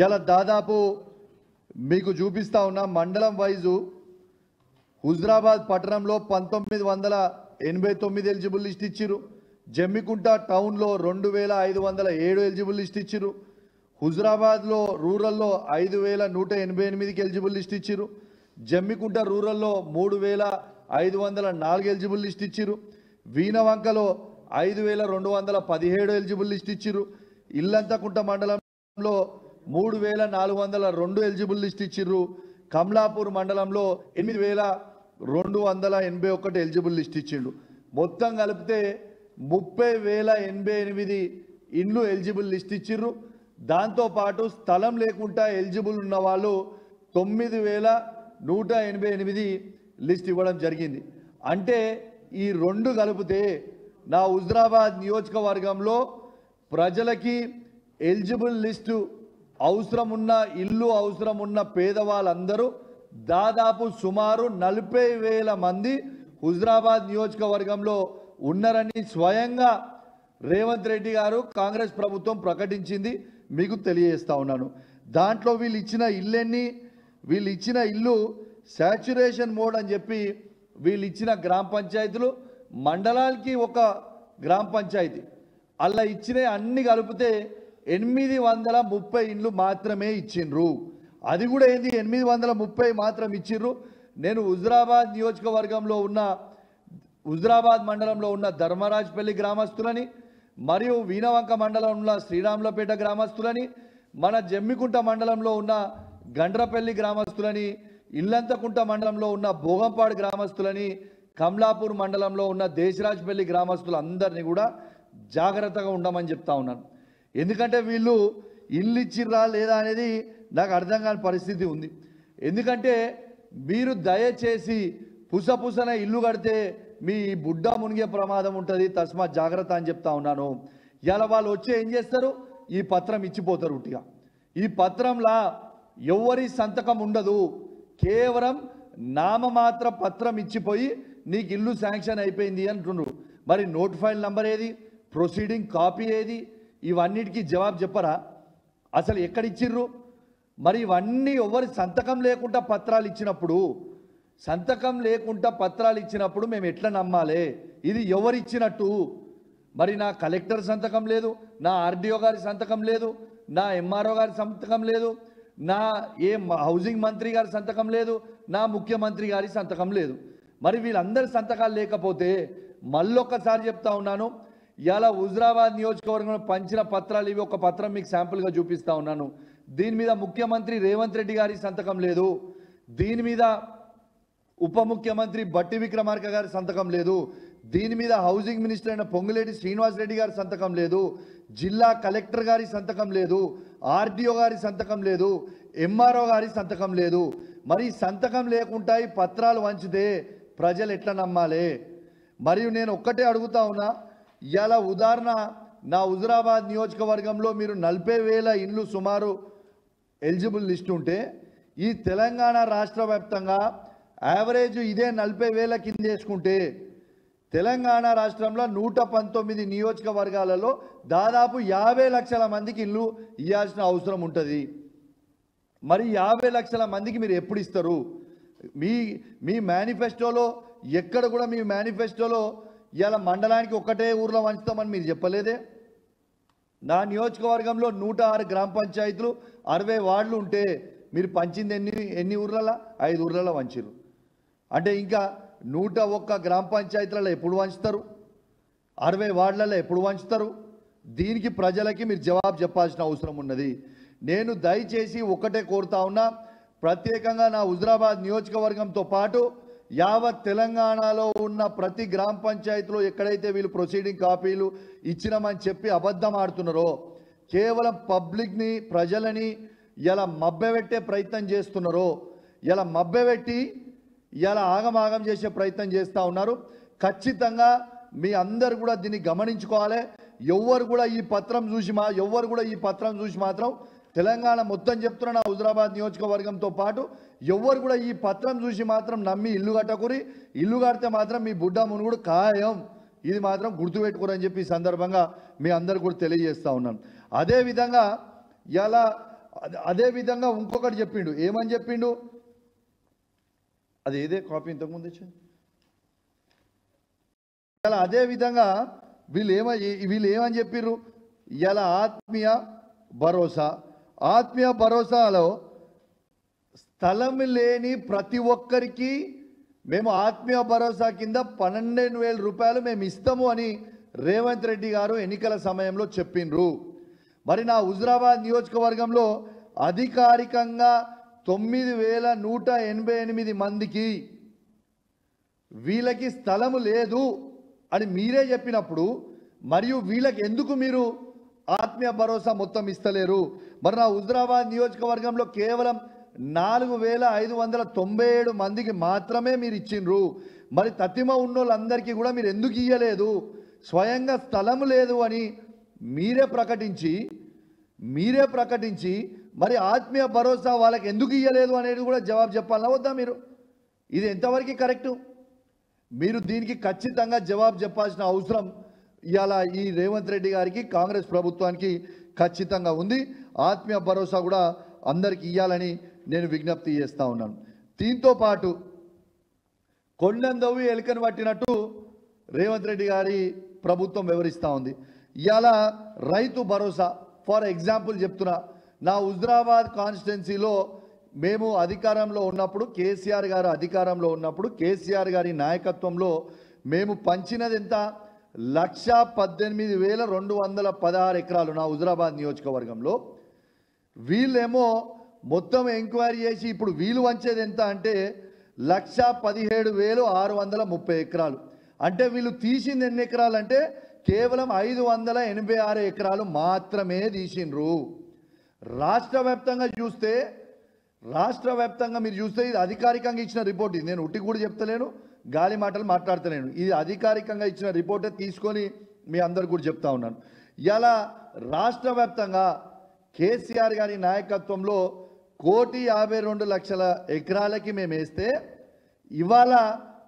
ఇలా దాదాపు మీకు చూపిస్తా ఉన్నా మండలం వైజు హుజరాబాద్ పట్టణంలో 1989 ఎలిజిబుల్ లిస్ట్ ఇచ్చిరు. జమ్మికుంట టౌన్లో 2507 ఎలిజిబుల్ లిస్ట్ ఇచ్చిరు. హుజరాబాద్లో రూరల్లో 5188కి ఎలిజిబుల్ లిస్ట్ ఇచ్చిరు. జమ్మికుంట రూరల్లో 3504 ఎలిజిబుల్ లిస్ట్ ఇచ్చిరు. వీణవంకలో 5217 ఎలిజిబుల్ లిస్ట్ ఇచ్చిరు. ఇల్లంతకుంట మండలంలో 3402 ఎలిజిబుల్ లిస్ట్ ఇచ్చిర్రు. కమలాపూర్ మండలంలో 8281 ఎలిజిబుల్ లిస్ట్ ఇచ్చిండు. మొత్తం కలిపితే 30,088 ఇండ్లు ఎలిజిబుల్ లిస్ట్ ఇచ్చిర్రు. దాంతోపాటు స్థలం లేకుండా ఎలిజిబుల్ ఉన్న వాళ్ళు 9,188 లిస్ట్ ఇవ్వడం జరిగింది. అంటే ఈ రెండు కలిపితే నా హుజరాబాద్ నియోజకవర్గంలో ప్రజలకి ఎలిజిబుల్ లిస్టు అవసరం ఉన్న ఇల్లు అవసరం ఉన్న పేదవాళ్ళందరూ దాదాపు సుమారు 40,000 మంది హుజరాబాద్ నియోజకవర్గంలో ఉన్నారని స్వయంగా రేవంత్ రెడ్డి గారు కాంగ్రెస్ ప్రభుత్వం ప్రకటించింది. మీకు తెలియజేస్తా ఉన్నాను. దాంట్లో వీళ్ళు ఇచ్చిన ఇల్లు సాచ్యురేషన్ మోడ్ అని చెప్పి వీళ్ళు ఇచ్చిన గ్రామ పంచాయతీలు మండలానికి ఒక గ్రామ పంచాయతీ అలా ఇచ్చిన అన్ని కలిపితే 830 ఇండ్లు మాత్రమే ఇచ్చిండ్రు. అది కూడా ఏంది 830 మాత్రం ఇచ్చిర్రు. నేను హుజరాబాద్ నియోజకవర్గంలో ఉన్న హుజరాబాద్ మండలంలో ఉన్న ధర్మరాజ్పల్లి గ్రామస్తులని మరియు వీణవంక మండలంలో శ్రీరాములపేట గ్రామస్తులని మన జమ్మికుంట మండలంలో ఉన్న గండ్రపల్లి గ్రామస్తులని ఇల్లంతకుంట మండలంలో ఉన్న భోగంపాడు గ్రామస్తులని కమలాపూర్ మండలంలో ఉన్న దేశరాజ్పల్లి గ్రామస్తులందరినీ కూడా జాగ్రత్తగా ఉండమని చెప్తా ఉన్నాను. ఎందుకంటే వీళ్ళు ఇల్లు ఇచ్చిర్రా లేదా అనేది నాకు అర్థం కాని పరిస్థితి ఉంది. ఎందుకంటే మీరు దయచేసి పుసపుసన ఇల్లు కడితే మీ బుడ్డ మునిగే ప్రమాదం ఉంటుంది. తస్మాత్ జాగ్రత్త అని చెప్తా ఉన్నాను. ఇలా వాళ్ళు వచ్చి ఏం చేస్తారు, ఈ పత్రం ఇచ్చిపోతారు. ఉట్టిగా ఈ పత్రంలా ఎవరి సంతకం ఉండదు. కేవలం నామమాత్ర పత్రం ఇచ్చిపోయి నీకు ఇల్లు శాంక్షన్ అయిపోయింది అంటున్నారు. మరి నోట్ ఫైల్ నంబర్ ఏది, ప్రొసీడింగ్ కాపీ ఏది, ఇవన్నిటికీ జవాబు చెప్పరా? అసలు ఎక్కడిచ్చిర్రు? మరి ఇవన్నీ ఎవరి సంతకం లేకుండా పత్రాలు ఇచ్చినప్పుడు మేము ఎట్లా నమ్మాలి ఇది ఎవరిచ్చినట్టు? మరి నా కలెక్టర్ సంతకం లేదు, నా ఆర్డీఓ గారి సంతకం లేదు, నా ఎంఆర్ఓ గారి సంతకం లేదు, నా హౌసింగ్ మంత్రి గారి సంతకం లేదు, నా ముఖ్యమంత్రి గారి సంతకం లేదు. మరి వీళ్ళందరి సంతకాలు లేకపోతే మళ్ళొక్కసారి చెప్తా ఉన్నాను, ఇలా హుజరాబాద్ నియోజకవర్గంలో పంచిన పత్రాలు ఇవి. ఒక పత్రం మీకు శాంపుల్గా చూపిస్తా ఉన్నాను. దీని మీద ముఖ్యమంత్రి రేవంత్ రెడ్డి గారి సంతకం లేదు, దీని మీద ఉప ముఖ్యమంత్రి బట్టి విక్రమార్క గారి సంతకం లేదు, దీని మీద హౌసింగ్ మినిస్టర్ అయిన పొంగులేటి శ్రీనివాస్ రెడ్డి గారి సంతకం లేదు, జిల్లా కలెక్టర్ గారి సంతకం లేదు, ఆర్డీఓ గారి సంతకం లేదు, ఎంఆర్ఓ గారి సంతకం లేదు. మరి సంతకం లేకుండా ఈ పత్రాలు వంచితే ప్రజలు ఎట్లా నమ్మాలి? మరియు నేను ఒక్కటే అడుగుతా ఉన్నా, ఇలా ఉదాహరణ నా హుజరాబాద్ నియోజకవర్గంలో మీరు 40,000 ఇండ్లు సుమారు ఎలిజిబుల్ లిస్ట్ ఉంటే ఈ తెలంగాణ రాష్ట్ర వ్యాప్తంగా యావరేజ్ ఇదే 40,000 కింద వేసుకుంటే తెలంగాణ రాష్ట్రంలో 119 నియోజకవర్గాలలో దాదాపు 50 లక్షల మందికి ఇల్లు ఇవ్వాల్సిన అవసరం ఉంటుంది. మరి 50 లక్షల మందికి మీరు ఎప్పుడు ఇస్తారు? మీ మేనిఫెస్టోలో ఎక్కడ కూడా మీ మేనిఫెస్టోలో ఇలా మండలానికి ఒక్కటే ఊర్లో వంచుతామని మీరు చెప్పలేదే. నా నియోజకవర్గంలో 106 గ్రామ పంచాయతీలు 60 వార్డులు ఉంటే మీరు పంచింది ఎన్ని ఊర్లలో? 5 ఊర్లలో వంచారు. అంటే ఇంకా 101 గ్రామ పంచాయతీలలో ఎప్పుడు వంచుతారు? 60 వార్డులలో ఎప్పుడు వంచుతారు? దీనికి ప్రజలకి మీరు జవాబు చెప్పాల్సిన అవసరం ఉన్నది. నేను దయచేసి ఒకటే కోరుతా ఉన్నా, ప్రత్యేకంగా నా హుజరాబాద్ నియోజకవర్గంతో పాటు యావత్ తెలంగాణలో ఉన్న ప్రతి గ్రామ పంచాయతీలో ఎక్కడైతే వీళ్ళు ప్రొసీడింగ్ కాపీలు ఇచ్చినామని చెప్పి అబద్ధం ఆడుతున్నారో, కేవలం పబ్లిక్ని ప్రజలని ఇలా మభ్యపెట్టే ప్రయత్నం చేస్తున్నారో, ఇలా మభ్యపెట్టి ఇలా ఆగమాగం చేసే ప్రయత్నం చేస్తూ ఉన్నారు. ఖచ్చితంగా మీ అందరు కూడా దీన్ని గమనించుకోవాలి. ఎవ్వరు కూడా ఈ పత్రం చూసి మాత్రం తెలంగాణ మొత్తం చెప్తున్నా, నా హుజరాబాద్ నియోజకవర్గంతో పాటు ఎవ్వరు కూడా ఈ పత్రం చూసి మాత్రం నమ్మి ఇల్లు కట్టకురి. ఇల్లు కడితే మాత్రం మీ బుడ్డ మునుగుడు ఖాయం. ఇది మాత్రం గుర్తుపెట్టుకోరని చెప్పి ఈ సందర్భంగా మీ అందరు కూడా తెలియజేస్తూ ఉన్నాను. అదేవిధంగా ఇలా అదే విధంగా ఇంకొకటి చెప్పిండు. ఏమని చెప్పిండు? అది ఏదే కాపీ ఇంతకుముందు వచ్చింది. ఇలా అదే విధంగా వీళ్ళు ఏమని చెప్పిర్రు? ఇలా ఆత్మీయ భరోసాలో స్థలం లేని ప్రతి ఒక్కరికి మేము ఆత్మీయ భరోసా కింద 12,000 రూపాయలు మేము ఇస్తాము అని రేవంత్ రెడ్డి గారు ఎన్నికల సమయంలో చెప్పిండ్రు. మరి నా హుజురాబాద్ నియోజకవర్గంలో అధికారికంగా 9,188 మందికి వీళ్ళకి స్థలము లేదు అని మీరే చెప్పినప్పుడు మరియు వీళ్ళకి ఎందుకు మీరు ఆత్మీయ భరోసా మొత్తం ఇస్తలేరు? మరి నా హుజురాబాద్ నియోజకవర్గంలో కేవలం 4,597 మందికి మాత్రమే మీరు ఇచ్చిండ్రు. మరి తతిమ ఉన్నోళ్ళందరికీ కూడా మీరు ఎందుకు ఇయ్యలేదు? స్వయంగా స్థలము లేదు అని మీరే ప్రకటించి మరి ఆత్మీయ భరోసా వాళ్ళకి ఎందుకు ఇయ్యలేదు అనేది కూడా జవాబు చెప్పాలన్నా వద్దా మీరు? ఇది ఎంతవరకు కరెక్టు? మీరు దీనికి ఖచ్చితంగా జవాబు చెప్పాల్సిన అవసరం ఇవాళ ఈ రేవంత్ రెడ్డి గారికి, కాంగ్రెస్ ప్రభుత్వానికి ఖచ్చితంగా ఉంది. ఆత్మీయ భరోసా కూడా అందరికి ఇవ్వాలని నేను విజ్ఞప్తి చేస్తూ ఉన్నాను. దీంతో పాటు కొండందవి ఎలుకను పట్టినట్టు రేవంత్ రెడ్డి గారి ప్రభుత్వం వివరిస్తూ ఉంది. ఇవాళ రైతు భరోసా ఫర్ ఎగ్జాంపుల్ చెప్తున్నా, నా హుజురాబాద్ కాన్స్టిట్యున్సీలో మేము అధికారంలో ఉన్నప్పుడు, కేసీఆర్ గారు అధికారంలో ఉన్నప్పుడు, కేసీఆర్ గారి నాయకత్వంలో మేము పంచినది ఎంత? 1,18,216 ఎకరాలు నా హుజురాబాద్ నియోజకవర్గంలో. వీళ్ళేమో మొత్తం ఎంక్వైరీ చేసి ఇప్పుడు వీళ్ళు వంచేది ఎంత అంటే 1,17,630 ఎకరాలు. అంటే వీళ్ళు తీసింది ఎన్ని ఎకరాలు అంటే కేవలం 586 ఎకరాలు మాత్రమే తీసిండ్రు. రాష్ట్ర వ్యాప్తంగా మీరు చూస్తే ఇది అధికారికంగా ఇచ్చిన రిపోర్ట్. ఇది నేను ఉట్టి కూడా చెప్తలేను, గాలి మాటలు మాట్లాడతలేను. ఇది అధికారికంగా ఇచ్చిన రిపోర్టే తీసుకొని మీ అందరు కూడా చెప్తా ఉన్నాను. ఇలా రాష్ట్ర వ్యాప్తంగా కేసీఆర్ గారి నాయకత్వంలో 1,52,00,000 ఎకరాలకి మేము వేస్తే ఇవాళ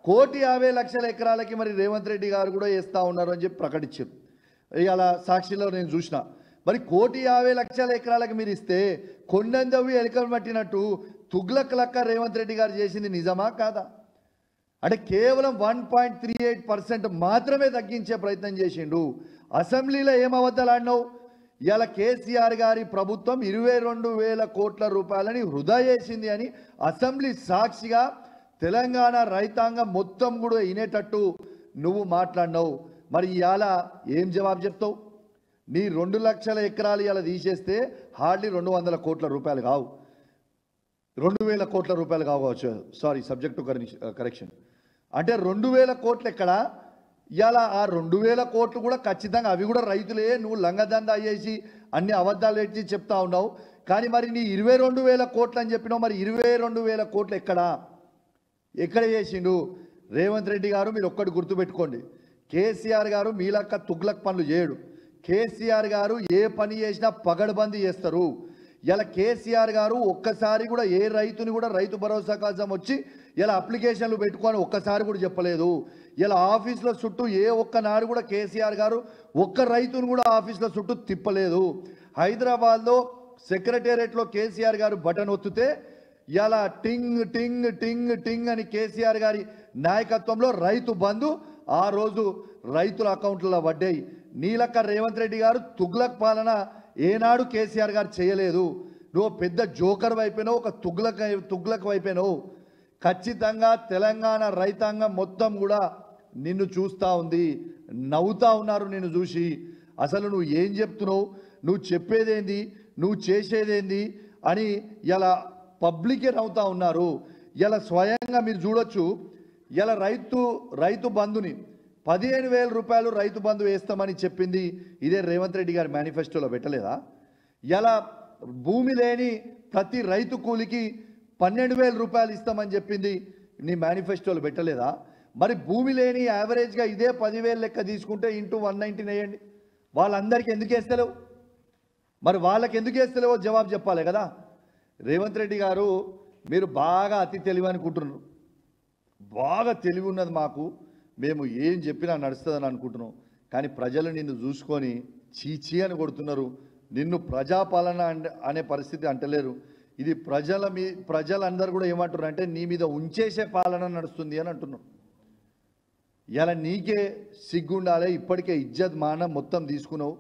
1,50,00,000 ఎకరాలకి మరి రేవంత్ రెడ్డి గారు కూడా వేస్తూ ఉన్నారు అని చెప్పి ప్రకటించారు. ఇలా సాక్షిలో నేను చూసిన. మరి 1,50,00,000 ఎకరాలకు మీరు ఇస్తే కొండందవి ఎలుకలు పట్టినట్టు తుగ్లక్ లక్క రేవంత్ రెడ్డి గారు చేసింది నిజమా కాదా? అంటే కేవలం 1.38% మాత్రమే తగ్గించే ప్రయత్నం చేసిండు. అసెంబ్లీలో ఏం అబద్ధాలు ఆడినావు? ఇలా కేసీఆర్ గారి ప్రభుత్వం 22,000 కోట్ల రూపాయలని వృధా చేసింది అని అసెంబ్లీ సాక్షిగా తెలంగాణ రైతాంగం మొత్తం కూడా వినేటట్టు నువ్వు మాట్లాడినావు. మరి ఇవాళ ఏం జవాబు చెప్తావు? నీ 2 లక్షల ఎకరాలు ఇలా తీసేస్తే హార్డ్లీ 200 కోట్ల రూపాయలు కావు, 2,000 కోట్ల రూపాయలు కావచ్చు. Sorry, subject to correction. అంటే 2,000 కోట్లు ఎక్కడ? ఇవాళ ఆ 2,000 కోట్లు కూడా ఖచ్చితంగా అవి కూడా రైతులే. నువ్వు లంగదందా చేసి అన్ని అబద్ధాలు పెట్టి చెప్తా ఉన్నావు. కానీ మరి నీ 22,000 కోట్లు అని చెప్పినావు. మరి 22,000 కోట్లు ఎక్కడ చేసిండు రేవంత్ రెడ్డి గారు? మీరు ఒక్కటి గుర్తుపెట్టుకోండి, కేసీఆర్ గారు మీలక్క తుగ్లక్ పనులు చేయడు. కేసీఆర్ గారు ఏ పని చేసినా పగడబందీ చేస్తారు. ఇలా కేసీఆర్ గారు ఒక్కసారి కూడా ఏ రైతుని కూడా రైతు భరోసా కోసం వచ్చి ఇలా అప్లికేషన్లు పెట్టుకొని ఒక్కసారి కూడా చెప్పలేదు. ఇలా ఆఫీసుల చుట్టూ ఏ ఒక్కనాడు కూడా కేసీఆర్ గారు ఒక్క రైతును కూడా ఆఫీసుల చుట్టూ తిప్పలేదు. హైదరాబాద్లో సెక్రటేరియట్లో కేసీఆర్ గారు బటన్ ఒత్తితే ఇలా టింగ్ టింగ్ టింగ్ టింగ్ అని కేసీఆర్ గారి నాయకత్వంలో రైతు బంధు ఆ రోజు రైతుల అకౌంట్లలో పడ్డాయి. నీలక్క రేవంత్ రెడ్డి గారు తుగ్లక్ పాలన ఏనాడు కేసీఆర్ గారు చేయలేదు. నువ్వు పెద్ద జోకర్ వైపోయినావు, ఒక తుగ్లక్ వైపోయినావు. ఖచ్చితంగా తెలంగాణ రైతాంగం మొత్తం కూడా నిన్ను చూస్తూ ఉంది, నవ్వుతూ ఉన్నారు నిన్ను చూసి. అసలు నువ్వు ఏం చెప్తున్నావు, నువ్వు చెప్పేదేంది, నువ్వు చేసేదేంది అని ఇలా పబ్లికే నవ్వుతూ ఉన్నారు. ఇలా స్వయంగా మీరు చూడొచ్చు, ఇలా రైతు బంధుని 15,000 రూపాయలు రైతు బంధు వేస్తామని చెప్పింది ఇదే రేవంత్ రెడ్డి గారి మేనిఫెస్టోలో పెట్టలేదా? ఇలా భూమి లేని ప్రతి రైతు కూలికి 12,000 రూపాయలు ఇస్తామని చెప్పింది నీ మేనిఫెస్టోలో పెట్టలేదా? మరి భూమి లేని యావరేజ్గా ఇదే 10,000 లెక్క తీసుకుంటే ఇంటూ 119 వేయండి. వాళ్ళందరికీ ఎందుకు వేస్తలేవు? మరి వాళ్ళకి ఎందుకు వేస్తలేవో జవాబు చెప్పాలి కదా. రేవంత్ రెడ్డి గారు మీరు బాగా అతి తెలివి అనుకుంటున్నారు. బాగా తెలివి ఉన్నది మాకు, మేము ఏం చెప్పినా నడుస్తుందని అనుకుంటున్నాం. కానీ ప్రజలు నిన్ను చూసుకొని చీచీ అని కొడుతున్నారు. నిన్ను ప్రజాపాలన అనే పరిస్థితి అంటలేరు. ఇది ప్రజలందరూ కూడా ఏమంటున్నారు అంటే నీ మీద ఉంచేసే పాలన నడుస్తుంది అని అంటున్నారు. ఇలా నీకే సిగ్గుండాలి, ఇప్పటికే ఇజ్జత్ మానం మొత్తం తీసుకున్నావు,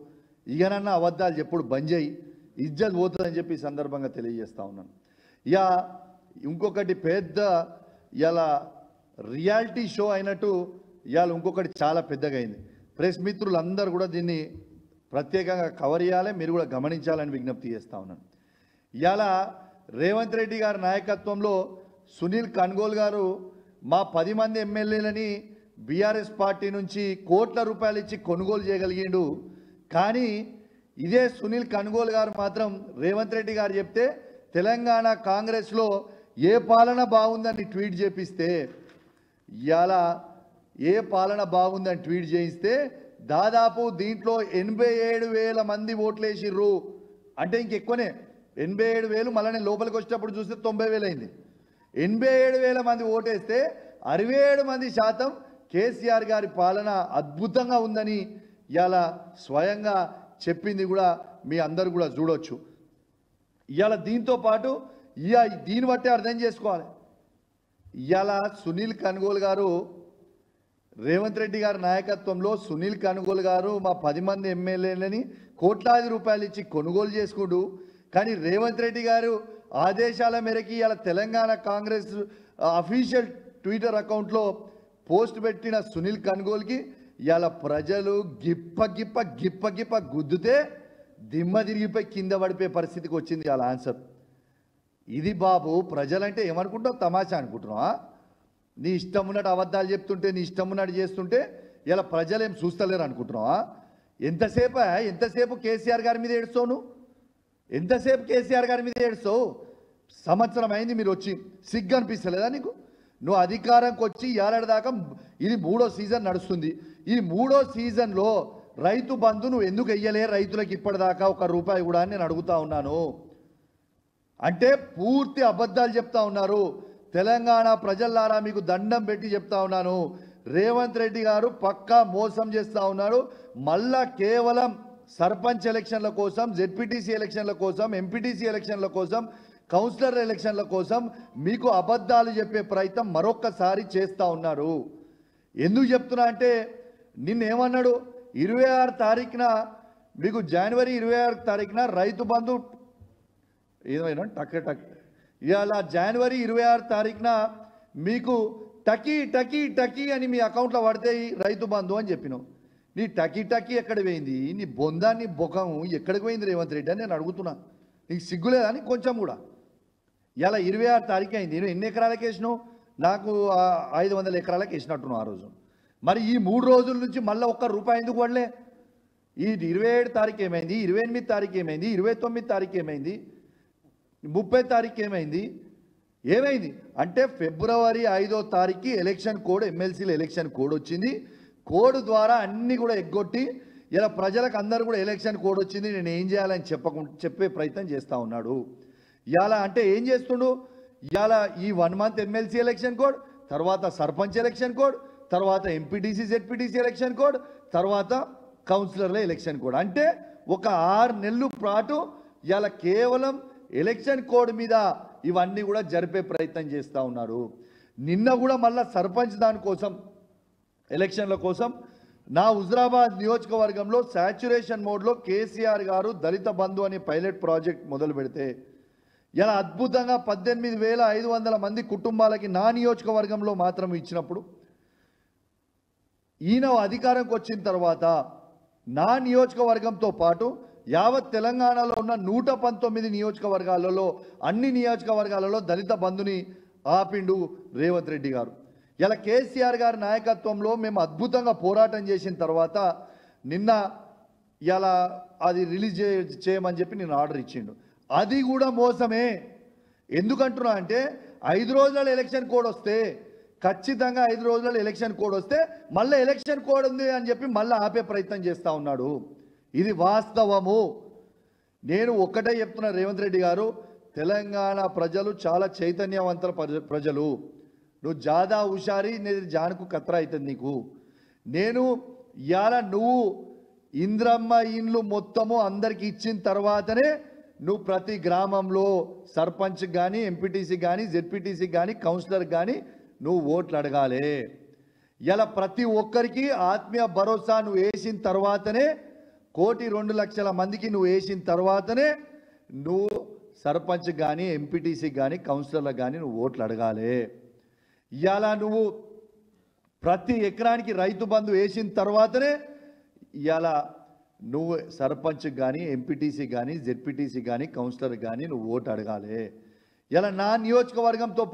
ఇకనన్నా అబద్ధాలు చెప్పుడు బంద్ చేయి, ఇజ్జత్ పోతుందని చెప్పి ఈ సందర్భంగా తెలియజేస్తా ఉన్నాను. ఇక ఇంకొకటి పెద్ద ఇలా రియాలిటీ షో అయినట్టు ఇవాళ ఇంకొకటి చాలా పెద్దగా అయింది. ప్రెస్ మిత్రులందరూ కూడా దీన్ని ప్రత్యేకంగా కవర్ చేయాలి, మీరు కూడా గమనించాలని విజ్ఞప్తి చేస్తూ ఉన్నాను. ఇవాళ రేవంత్ రెడ్డి గారి నాయకత్వంలో సునీల్ కన్గోల్ గారు మా 10 మంది ఎమ్మెల్యేలని బీఆర్ఎస్ పార్టీ నుంచి కోట్ల రూపాయలు ఇచ్చి కొనుగోలు చేయగలిగిండు. కానీ ఇదే సునీల్ కన్గోల్ గారు మాత్రం రేవంత్ రెడ్డి గారు చెప్తే తెలంగాణ కాంగ్రెస్లో ఏ పాలన బాగుందని ట్వీట్ చేపిస్తే, ఇవాళ ఏ పాలన బాగుందని ట్వీట్ చేయిస్తే దాదాపు దీంట్లో 87,000 మంది ఓట్లేసిర్రు. అంటే ఇంకెక్కువనే 87,000, మళ్ళీ నేను లోపలికి వచ్చేటప్పుడు చూస్తే 90,000 అయింది. 87,000 మంది ఓటేస్తే 67% కేసీఆర్ గారి పాలన అద్భుతంగా ఉందని ఇవాళ స్వయంగా చెప్పింది కూడా మీ అందరూ కూడా చూడొచ్చు. ఇవాళ దీంతో పాటు దీన్ని బట్టి అర్థం చేసుకోవాలి, ఇవాళ సునీల్ కన్గోల్ గారు రేవంత్ రెడ్డి గారి నాయకత్వంలో సునీల్ కన్గోల్ గారు మా 10 మంది ఎమ్మెల్యేలని కోట్లాది రూపాయలు ఇచ్చి కొనుగోలు చేసుకుంటూ, కానీ రేవంత్ రెడ్డి గారు ఆదేశాల మేరకు ఇవాళ తెలంగాణ కాంగ్రెస్ అఫీషియల్ ట్విట్టర్ అకౌంట్లో పోస్ట్ పెట్టిన సునీల్ కన్గోల్కి ఇవాళ ప్రజలు గిప్ప గుద్దుతే దిమ్మ తిరిగిపోయి కింద పడిపోయే పరిస్థితికి వచ్చింది ఇవాళ ఆన్సర్. ఇది బాబు ప్రజలంటే ఏమనుకుంటావు, తమాషా అనుకుంటున్నావా? నీ ఇష్టం ఉన్నట్టు అబద్ధాలు చెప్తుంటే, నీ ఇష్టం ఉన్నట్టు చేస్తుంటే ఇలా ప్రజలేం చూస్తలేరు అనుకుంటున్నావా? ఎంతసేపు కేసీఆర్ గారి మీద ఏడుస్తావు నువ్వు? ఎంతసేపు కేసీఆర్ గారి మీద ఏడుస్తావు? సంవత్సరం అయింది మీరు వచ్చి, సిగ్గు అనిపిస్తలేదా నీకు? నువ్వు అధికారంకి వచ్చి ఏడాది దాకా ఇది 3వ సీజన్ నడుస్తుంది. ఈ 3వ సీజన్లో రైతు బంధు నువ్వు ఎందుకు వెయ్యలే రైతులకు ఇప్పటిదాకా ₹1 కూడా అని నేను అడుగుతా ఉన్నాను. అంటే పూర్తి అబద్ధాలు చెప్తా ఉన్నారు. తెలంగాణ ప్రజలారా మీకు దండం పెట్టి చెప్తా ఉన్నాను, రేవంత్ రెడ్డి గారు పక్కా మోసం చేస్తూ ఉన్నాడు. మళ్ళా కేవలం సర్పంచ్ ఎలక్షన్ల కోసం, జెడ్పీటీసీ ఎలక్షన్ల కోసం, ఎంపీటీసీ ఎలక్షన్ల కోసం, కౌన్సిలర్ ఎలక్షన్ల కోసం మీకు అబద్ధాలు చెప్పే ప్రయత్నం మరొక్కసారి చేస్తూ ఉన్నారు. ఎందుకు చెప్తున్నా అంటే నిన్నేమన్నాడు, 26 తారీఖున మీకు జనవరి 26 తారీఖున రైతు బంధు ఏమైనా ఇవాళ జనవరి 26 తారీఖున మీకు టకీ అని మీ అకౌంట్లో పడతాయి రైతు బంధు అని చెప్పినావు. నీ టకీ ఎక్కడ పోయింది? నీ బొందాన్ని బొకం ఎక్కడికి పోయింది రేవంత్ రెడ్డి అని నేను అడుగుతున్నా. నీకు సిగ్గులేదా అని కొంచెం కూడా? ఇలా 26 తారీఖు అయింది. నేను ఎన్ని ఎకరాలకు వేసినావు? నాకు 500 ఎకరాలకు వేసినట్టున్నావు ఆ రోజు. మరి ఈ 3 రోజుల నుంచి మళ్ళీ ₹1 ఎందుకు పడలే? ఈ 27 తారీఖు ఏమైంది, 28 తారీఖు ఏమైంది, 29 తారీఖు ఏమైంది, 30 తారీఖు ఏమైంది అంటే ఫిబ్రవరి 5వ తారీఖు ఎలక్షన్ కోడ్, ఎమ్మెల్సీల ఎలక్షన్ కోడ్ వచ్చింది. కోడ్ ద్వారా అన్నీ కూడా ఎగ్గొట్టి ఇలా ప్రజలకు అందరూ కూడా ఎలక్షన్ కోడ్ వచ్చింది, నేను ఏం చేయాలని చెప్పే ప్రయత్నం చేస్తూ ఉన్నాడు. ఇవాళ అంటే ఏం చేస్తుండు? ఇవాళ ఈ 1 మంత్ ఎమ్మెల్సీ ఎలక్షన్ కోడ్, తర్వాత సర్పంచ్ ఎలక్షన్ కోడ్, తర్వాత ఎంపీటీసీ జెడ్పీటీసీ ఎలక్షన్ కోడ్, తర్వాత కౌన్సిలర్ల ఎలక్షన్ కోడ్. అంటే ఒక 6 నెలల పాటు ఇవాళ కేవలం ఎలక్షన్ కోడ్ మీద ఇవన్నీ కూడా జరిపే ప్రయత్నం చేస్తూ ఉన్నారు. నిన్న కూడా మళ్ళీ సర్పంచ్ దానికోసం ఎలక్షన్ల కోసం నా హుజరాబాద్ నియోజకవర్గంలో శాచ్యురేషన్ మోడ్లో కేసీఆర్ గారు దళిత బంధు అనే పైలట్ ప్రాజెక్ట్ మొదలు పెడితే ఇలా అద్భుతంగా 18,500 మంది కుటుంబాలకి నా నియోజకవర్గంలో మాత్రం ఇచ్చినప్పుడు, ఈయన అధికారంకి వచ్చిన తర్వాత నా నియోజకవర్గంతో పాటు యావత్ తెలంగాణలో ఉన్న 119 నియోజకవర్గాలలో అన్ని నియోజకవర్గాలలో దళిత బంధుని ఆపిండు రేవంత్ రెడ్డి గారు. ఇలా కేసీఆర్ గారి నాయకత్వంలో మేము అద్భుతంగా పోరాటం చేసిన తర్వాత నిన్న ఇలా అది రిలీజ్ చేయమని చెప్పి నేను ఆర్డర్ ఇచ్చిండు. అది కూడా మోసమే. ఎందుకంటున్నా అంటే 5 రోజుల ఎలక్షన్ కోడ్ వస్తే, ఖచ్చితంగా 5 రోజుల ఎలక్షన్ కోడ్ వస్తే మళ్ళీ ఎలక్షన్ కోడ్ ఉంది అని చెప్పి మళ్ళీ ఆపే ప్రయత్నం చేస్తూ ఉన్నాడు. ఇది వాస్తవము. నేను ఒక్కటే చెప్తున్నా, రేవంత్ రెడ్డి గారు, తెలంగాణ ప్రజలు చాలా చైతన్యవంతుల ప్రజలు. నువ్వు జాదా హుషారి నేను జానుకు కత్రా అవుతుంది నీకు. నేను ఇవాళ నువ్వు ఇంద్రమ్మ ఇండ్లు మొత్తము అందరికి ఇచ్చిన తర్వాతనే నువ్వు ప్రతి గ్రామంలో సర్పంచ్ కానీ ఎంపీటీసీ కానీ జెడ్పీటీసీ కానీ కౌన్సిలర్ కానీ నువ్వు ఓట్లు అడగాలి. ఇలా ప్రతి ఒక్కరికి ఆత్మీయ భరోసా నువ్వు వేసిన తర్వాతనే 1,02,00,000 మందికి నువ్వు వేసిన తర్వాతనే నువ్వు సర్పంచ్ కానీ ఎంపీటీసీ కానీ కౌన్సిలర్లకు కానీ నువ్వు ఓట్లు అడగాలి. ఇలా నువ్వు ప్రతి ఎకరానికి రైతు బంధు వేసిన తర్వాతనే ఇలా నువ్వు సర్పంచ్ కానీ ఎంపీటీసీ కానీ జెడ్పీటీసీ కానీ కౌన్సిలర్ కానీ నువ్వు ఓటు అడగాలి. ఇలా నా నియోజకవర్గంతో